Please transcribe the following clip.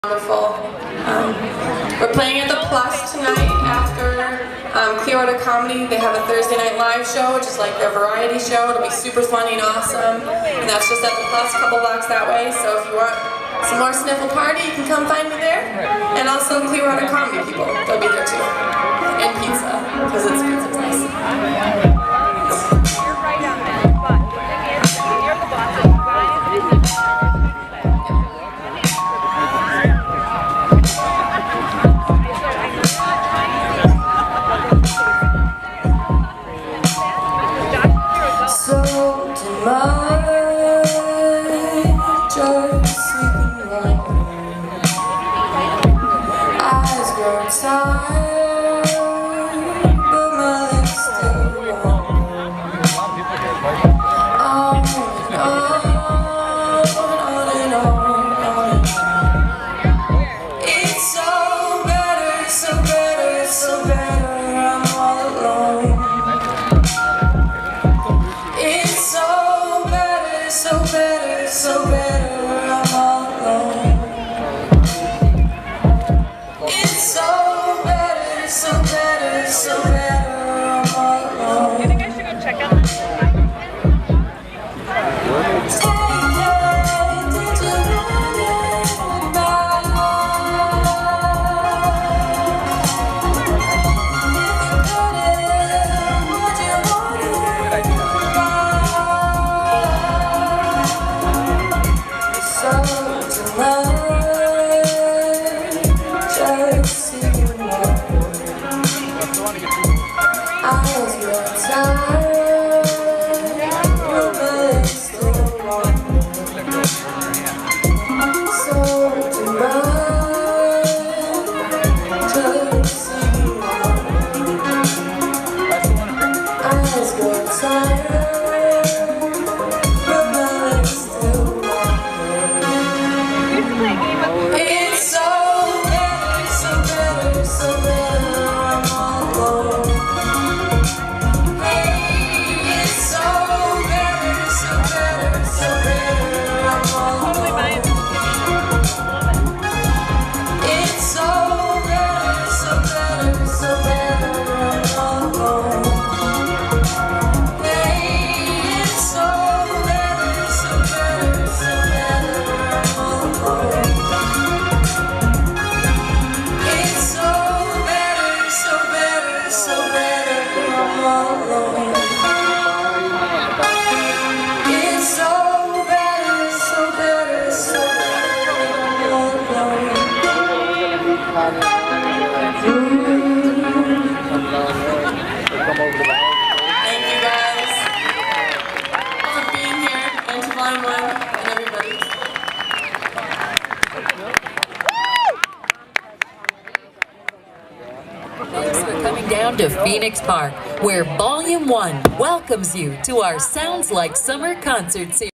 Wonderful. We're playing at the Plus tonight after Clearwater Comedy. They have a Thursday night live show, which is like a variety show. It'll be super funny and awesome. And that's just at the Plus, a couple blocks that way. So if you want some more Sniffle Party, you can come find me there. And also Clearwater Comedy people, they'll be there too. And pizza, because pizza's nice. Tired, but my legs still warm. On and on. It's so better, so better, so better. I'm all alone. It's so better, so better, so better. I'm all alone. It's so better, so better, I'm all alone. You think I should go check out the Thank you guys for being here, and to Line 1 and everybody. Thanks for coming down to Phoenix Park, where Volume 1 welcomes you to our Sounds Like Summer concert series.